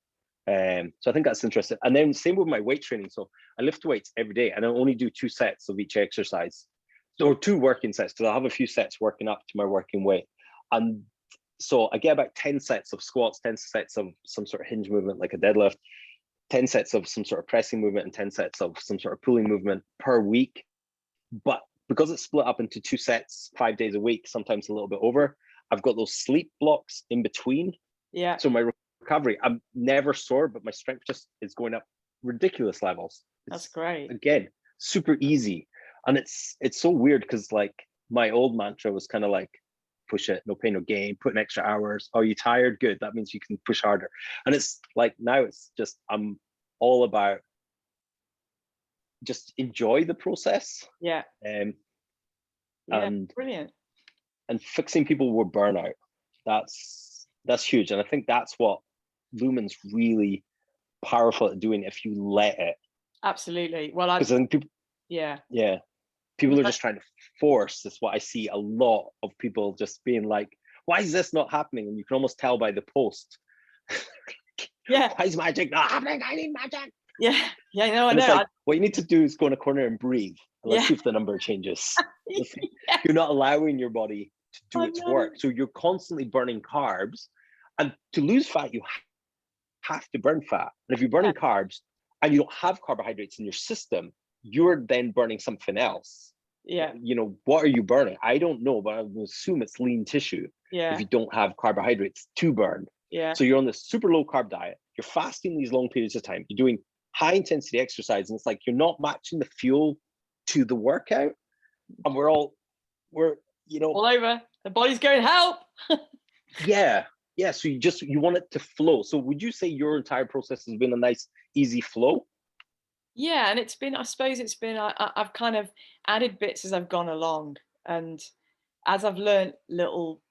So I think that's interesting. And then same with my weight training. So I lift weights every day, and I only do 2 sets of each exercise, or 2 working sets, because I'll have a few sets working up to my working weight. And so I get about 10 sets of squats, 10 sets of some sort of hinge movement like a deadlift, 10 sets of some sort of pressing movement, and 10 sets of some sort of pulling movement per week. But because it's split up into 2 sets 5 days a week, sometimes a little bit over, I've got those sleep blocks in between. Yeah. So my recovery, I'm never sore, but my strength just is going up ridiculous levels. That's great. Again, super easy. And it's so weird, because like my old mantra was kind of like, push it, no pain, no gain, put in extra hours. Are you tired? Good. That means you can push harder. And it's like, now it's just, I'm all about just enjoy the process. Yeah. And brilliant. And fixing people with burnout. That's huge. And I think that's what Lumen's really powerful at doing, if you let it. Absolutely. Well, because I think people, people are just trying to force. That's what I see a lot of people just being like, why is this not happening? And you can almost tell by the post. Yeah. Why is magic not happening? I need magic. Yeah. I know. It's like, what you need to do is go in a corner and breathe. And let's see if the number changes. You're not allowing your body to do its work. So you're constantly burning carbs. And to lose fat, you have to burn fat. And if you're burning carbs and you don't have carbohydrates in your system, you're then burning something else. Yeah. What are you burning? I don't know, but I would assume it's lean tissue. Yeah. If you don't have carbohydrates to burn. Yeah. So you're on this super low carb diet. You're fasting these long periods of time. You're doing high intensity exercise, and it's like you're not matching the fuel to the workout. And we're all over. The body's going, help. Yeah. So you want it to flow. So would you say your entire process has been a nice, easy flow? Yeah, and I suppose it's been, I've kind of added bits as I've gone along, and as I've learned little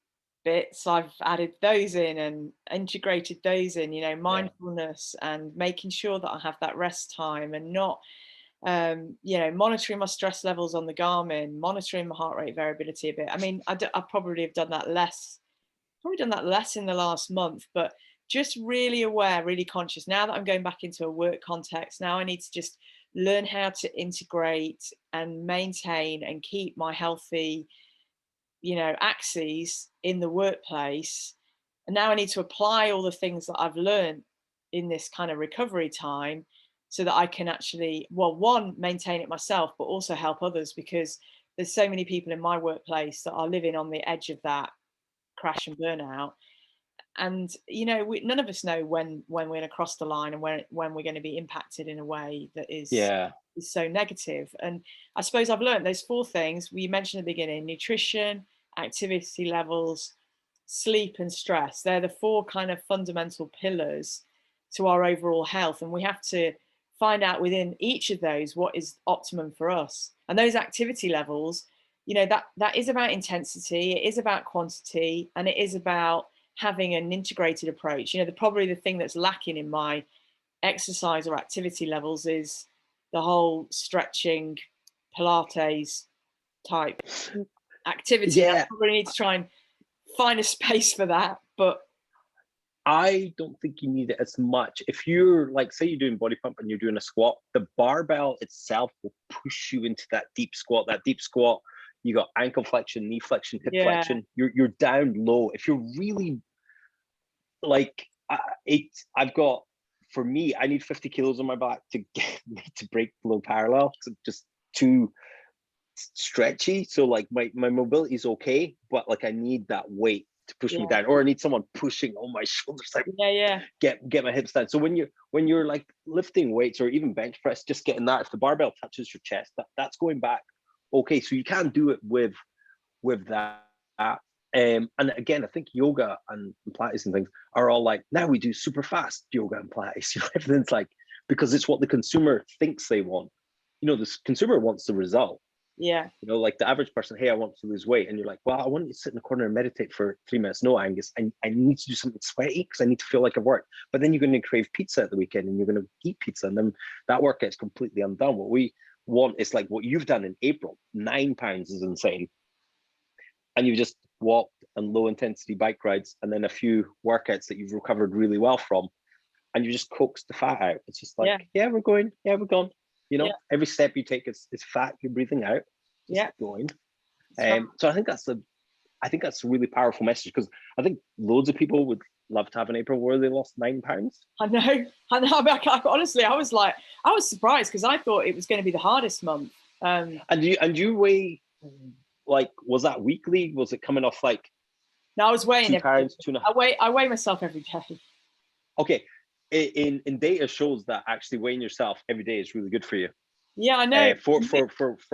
bits, I've added those in and integrated those in, mindfulness and making sure that I have that rest time and not, monitoring my stress levels on the Garmin, monitoring my heart rate variability a bit. I mean, I probably have done that less, in the last month, but just really aware, really conscious. Now that I'm going back into a work context, now I need to just learn how to integrate and maintain and keep my healthy, axes in the workplace. And now I need to apply all the things that I've learned in this kind of recovery time so that I can actually, well, one, maintain it myself, but also help others, because there's so many people in my workplace that are living on the edge of that crash and burnout. And none of us know when we're going to cross the line and when we're going to be impacted in a way that is so negative. And I suppose I've learned those four things we mentioned at the beginning: nutrition, activity levels, sleep, and stress. They're the four kind of fundamental pillars to our overall health, and we have to find out within each of those what is optimum for us. And those activity levels, that is about intensity, it is about quantity, and it is about having an integrated approach. Probably the thing that's lacking in my exercise or activity levels is the whole stretching, Pilates type activity. Yeah. I probably need to try and find a space for that, but I don't think you need it as much. If you're like, say you're doing body pump and you're doing a squat, the barbell itself will push you into that deep squat. That deep squat, you got ankle flexion, knee flexion, hip flexion. You're down low. If you're really like, I've got, for me, I need 50 kilos on my back to get me to break below parallel. So just too stretchy. So like my mobility is okay, but like I need that weight to push me down, or I need someone pushing on my shoulders, like get my hips down. So when you're like lifting weights or even bench press, just getting that, if the barbell touches your chest, that's going back okay. So you can do it with that. And again, I think yoga and Pilates and things are all like, now we do super fast yoga and Pilates. Everything's like, because it's what the consumer thinks they want. The consumer wants the result. Yeah. Like the average person, hey, I want to lose weight. And you're like, well, I want you to sit in the corner and meditate for 3 minutes. No, Angus, I need to do something sweaty because I need to feel like I've worked. But then you're going to crave pizza at the weekend and you're going to eat pizza. And then that work gets completely undone. What we want is like what you've done in April. 9 pounds is insane. And you've just walked and low intensity bike rides and then a few workouts that you've recovered really well from. And you just coaxed the fat out. It's just like, we're going. Yeah, we're gone. Every step you take is fat you're breathing out. Just going. So I think that's a really powerful message, because I think loads of people would love to have an April where they lost 9 pounds. I know. Honestly, I was surprised because I thought it was going to be the hardest month. And you weigh, like, was that weekly? Was it coming off like? No, I was weighing 2 pounds, 2.5. I weigh myself every day. Okay. In data shows that actually weighing yourself every day is really good for you. Yeah, I know. For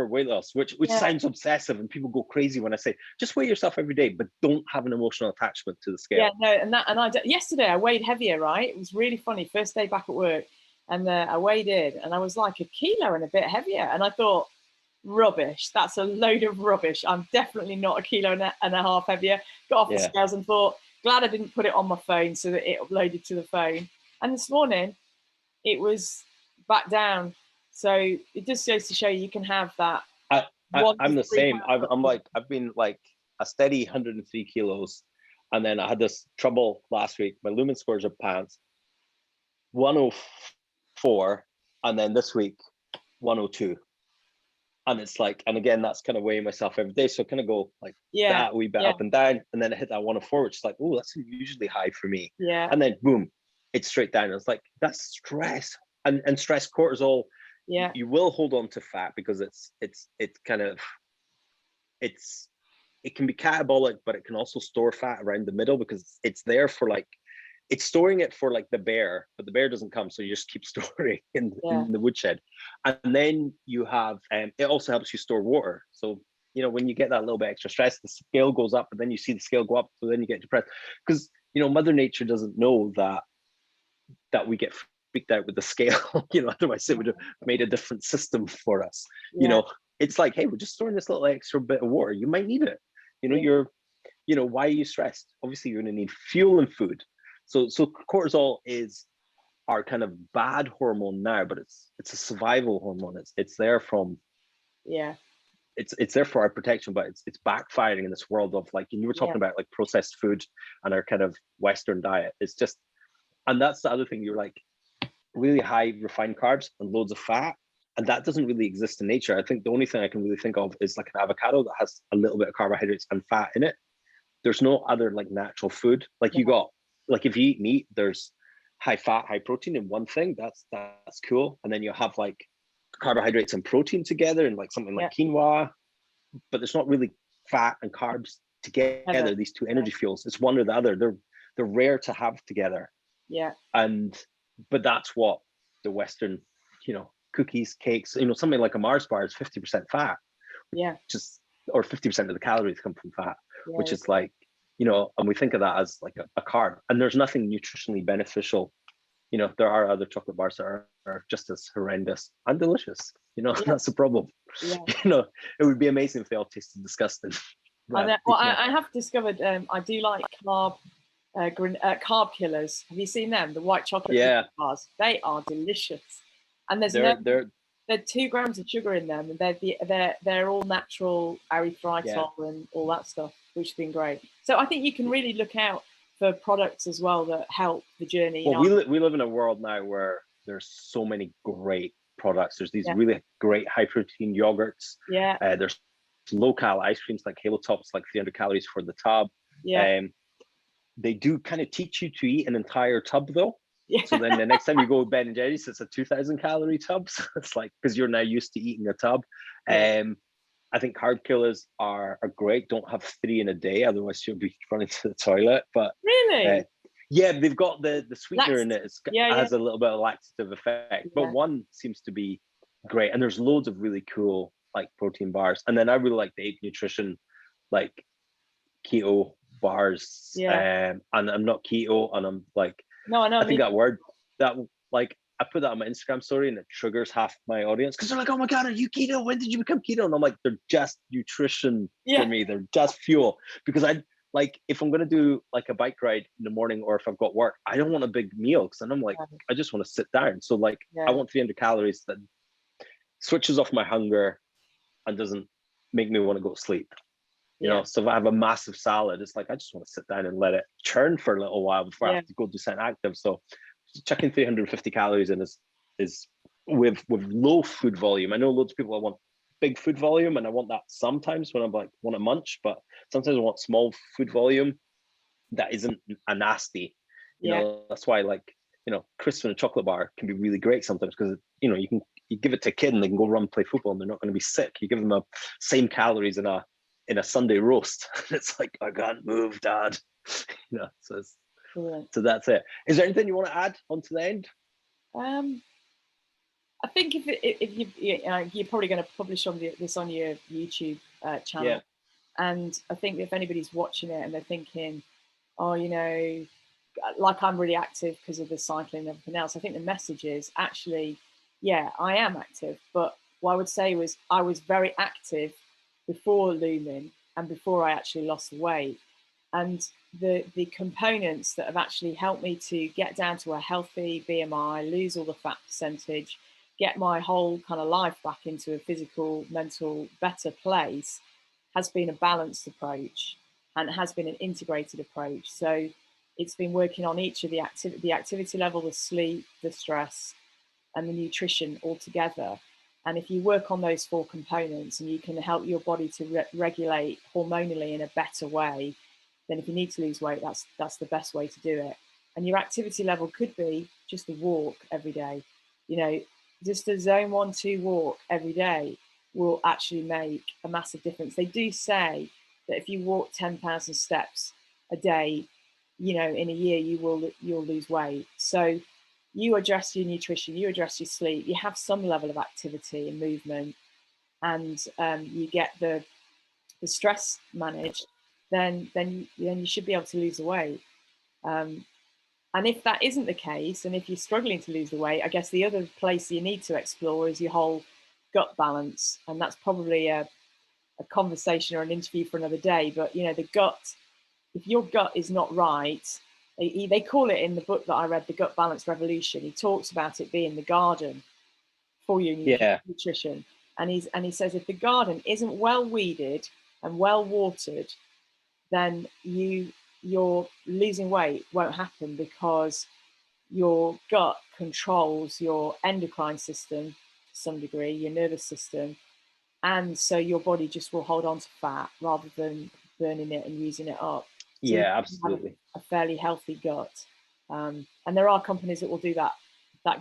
weight loss, which sounds obsessive, and people go crazy when I say just weigh yourself every day, but don't have an emotional attachment to the scale. Yeah, no, yesterday I weighed heavier, right? It was really funny. First day back at work, and I weighed in, and I was like a kilo and a bit heavier, and I thought, rubbish. That's a load of rubbish. I'm definitely not a kilo and a half heavier. Got off the scales and thought, glad I didn't put it on my phone so that it uploaded to the phone. And this morning, it was back down. So it just goes to show you can have that. I'm the same. I've been like a steady 103 kilos. And then I had this trouble last week. My Lumen scores of pants, 104. And then this week, 102. And it's like, and again, that's kind of weighing myself every day. So I kind of go like that wee bit up and down. And then I hit that 104, which is like, oh, that's usually high for me. Yeah. And then boom, it's straight down. It's like, that's stress. And stress, cortisol. Yeah. You will hold on to fat because it can be catabolic, but it can also store fat around the middle because it's there for like, it's storing it for like the bear, but the bear doesn't come. So you just keep storing in the woodshed. And then you have, it also helps you store water. So, when you get that little bit extra stress, the scale goes up, but then you see the scale go up. So then you get depressed because, Mother Nature doesn't know that we get freaked out with the scale, otherwise it would have made a different system for us. It's like, hey, we're just storing this little extra bit of water. You might need it. why are you stressed? Obviously you're going to need fuel and food. So cortisol is our kind of bad hormone now, but it's a survival hormone. It's there from, it's there for our protection, but it's backfiring in this world of, like, and you were talking about like processed food and our kind of Western diet. It's just, and that's the other thing, you're like, really high refined carbs and loads of fat, and that doesn't really exist in nature. I think the only thing I can really think of is like an avocado that has a little bit of carbohydrates and fat in it. There's no other like natural food. Like you got, like if you eat meat, there's high fat, high protein in one thing. That's cool. And then you have like carbohydrates and protein together and like something like quinoa, but there's not really fat and carbs together. These two energy fuels, it's one or the other. They're rare to have together. But that's what the Western, cookies, cakes, something like a Mars bar is 50% fat. Or 50% of the calories come from fat, which is like, and we think of that as like a carb, and there's nothing nutritionally beneficial. There are other chocolate bars that are just as horrendous and delicious. That's the problem. It would be amazing if they all tasted disgusting. Well, I have discovered I do like carb killers. Have you seen them? The white chocolate bars. They are delicious, and they're 2 grams of sugar in them, and they're all natural erythritol and all that stuff, which has been great. So I think you can really look out for products as well that help the journey. Well, we live in a world now where there's so many great products. There's these really great high protein yogurts. There's low-cal ice creams like Halo Tops, like 300 calories for the tub. They do kind of teach you to eat an entire tub though. So then the next time you go to Ben and Jerry's, it's a 2,000 calorie tub. So it's like, because you're now used to eating a tub. I think carb killers are great. Don't have 3 in a day, otherwise you'll be running to the toilet. But really, they've got the sweetener in it. It has a little bit of laxative effect, but one seems to be great. And there's loads of really cool like protein bars. And then I really like the Ape Nutrition, like keto bars. And I'm not keto, and I'm like, I think that word, that like, I put that on my Instagram story and it triggers half my audience because they're like, oh my God, are you keto? When did you become keto? And I'm like, they're just nutrition for me. They're just fuel. Because I like, if I'm going to do like a bike ride in the morning, or if I've got work, I don't want a big meal, because then I'm like, I just want to sit down. So like, I want 300 calories that switches off my hunger and doesn't make me want to go to sleep. So if I have a massive salad, it's like, I just want to sit down and let it churn for a little while before I have to go do something active. So chucking 350 calories in is with low food volume. I know loads of people want big food volume, and I want that sometimes when I'm like want to munch, but sometimes I want small food volume that isn't a nasty. That's why, like, crisp and a chocolate bar can be really great sometimes, because you give it to a kid and they can go run, play football, and they're not going to be sick. You give them the same calories in a Sunday roast. It's like, I can't move, Dad. So that's it. Is there anything you want to add onto the end? I think if you're probably going to publish this on your YouTube channel, and I think if anybody's watching it and they're thinking, oh, like I'm really active because of the cycling and everything else, I think the message is actually, I am active, but what I would say was I was very active before Lumen and before I actually lost the weight. And the components that have actually helped me to get down to a healthy BMI, lose all the fat percentage, get my whole kind of life back into a physical, mental, better place, has been a balanced approach, and it has been an integrated approach. So it's been working on each of the activity level, the sleep, the stress, and the nutrition all together. And if you work on those 4 components and you can help your body to regulate hormonally in a better way, then if you need to lose weight, that's the best way to do it. And your activity level could be just a walk every day. Just a zone 1-2 walk every day will actually make a massive difference. They do say that if you walk 10,000 steps a day, in a year, you'll lose weight. So you address your nutrition, you address your sleep, you have some level of activity and movement, and you get the stress managed, then you should be able to lose the weight. And if that isn't the case, and if you're struggling to lose the weight, I guess the other place you need to explore is your whole gut balance, and that's probably a conversation or an interview for another day. But you know, the gut, if your gut is not right, they call it in the book that I read, The Gut Balance Revolution. He talks about it being the garden for your nutrition, and he says if the garden isn't well weeded and well watered, then your losing weight won't happen, because your gut controls your endocrine system to some degree, your nervous system, and so your body just will hold on to fat rather than burning it and using it up. So yeah, absolutely. a fairly healthy gut, and there are companies that will do that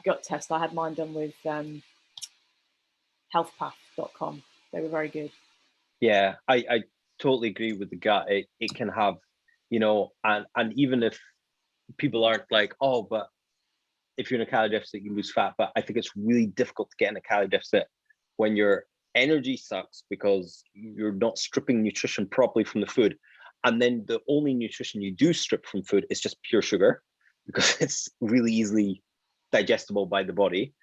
gut test. I had mine done with healthpath.com. They were very good. Yeah, I totally agree with the gut. It can have, you know, and even if people aren't like, oh, but if you're in a calorie deficit, you lose fat. But I think it's really difficult to get in a calorie deficit when your energy sucks because you're not stripping nutrition properly from the food. And then the only nutrition you do strip from food is just pure sugar, because it's really easily digestible by the body.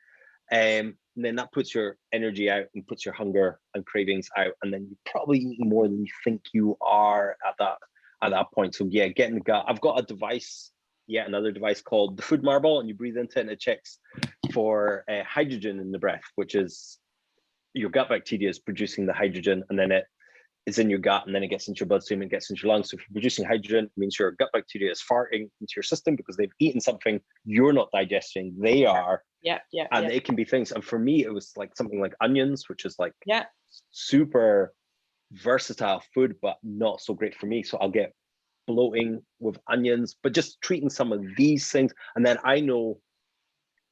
And then that puts your energy out and puts your hunger and cravings out, and then you're probably eating more than you think you are at that point. So yeah, get in the gut. I've got a device, another device called the Food Marble, and you breathe into it and it checks for hydrogen in the breath, which is your gut bacteria is producing the hydrogen, and then it's in your gut, and then it gets into your bloodstream and gets into your lungs. So if you're producing hydrogen, it means your gut bacteria is farting into your system because they've eaten something you're not digesting. They are. And it can be things. And for me, it was like something like onions, which is like super versatile food, but not so great for me. So I'll get bloating with onions, but just treating some of these things. And then I know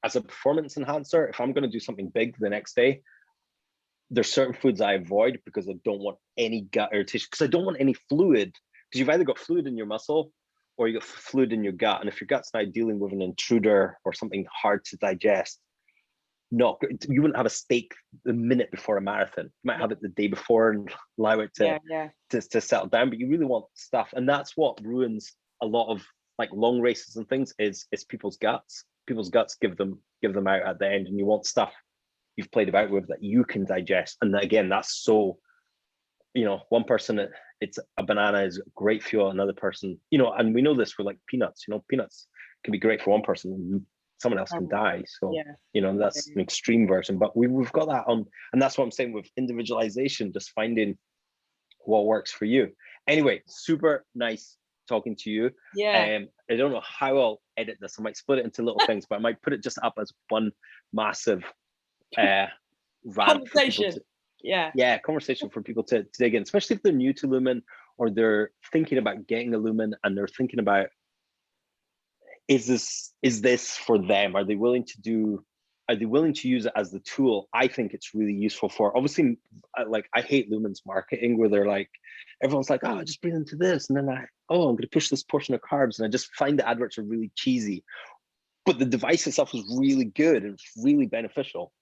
as a performance enhancer, if I'm going to do something big the next day, there's certain foods I avoid because I don't want any gut irritation, because I don't want any fluid, because you've either got fluid in your muscle or you got fluid in your gut. And if your gut's now dealing with an intruder or something hard to digest, you wouldn't have a steak the minute before a marathon. You might have it the day before and allow it to settle down, but you really want stuff. And that's what ruins a lot of like long races and things is people's guts. People's guts give them out at the end, and you want stuff you've played about with that you can digest. And again, that's so, you know, one person, it's a banana is great fuel, another person, you know, and we know this for like peanuts, you know, peanuts can be great for one person, someone else can die. So, you know, that's an extreme version, but we've got that on. And that's what I'm saying with individualization, just finding what works for you. Anyway, super nice talking to you. I don't know how I'll edit this. I might split it into little things, but I might put it just up as one massive conversation. Conversation for people to dig in, especially if they're new to Lumen or they're thinking about getting a Lumen and they're thinking about, is this for them? Are they willing to use it as the tool? I think it's really useful for, obviously, like I hate Lumen's marketing where they're like, everyone's like, oh, just breathe into this, and then I'm going to push this portion of carbs, and I just find the adverts are really cheesy, but the device itself is really good and it's really beneficial.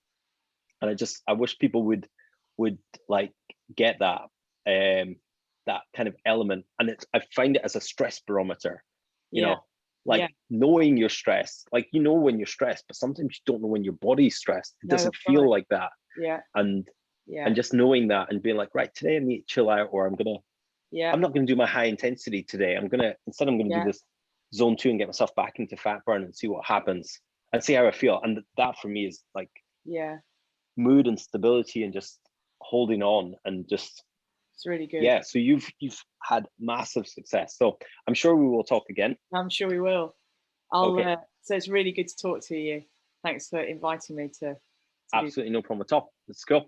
And I wish people would like get that that kind of element. And I find it as a stress barometer, you know, like knowing you're stressed, like, you know, when you're stressed, but sometimes you don't know when your body's stressed. It doesn't feel like that. And just knowing that and being like, right, today I need to chill out, or I'm not going to do my high intensity today. I'm going to do this zone 2 and get myself back into fat burn and see what happens and see how I feel. And that for me is like mood and stability and just holding on, and just it's really good. So you've had massive success, so I'm sure we will talk again. I'm sure we will. So it's really good to talk to you. Thanks for inviting me to absolutely no problem at all. Let's go.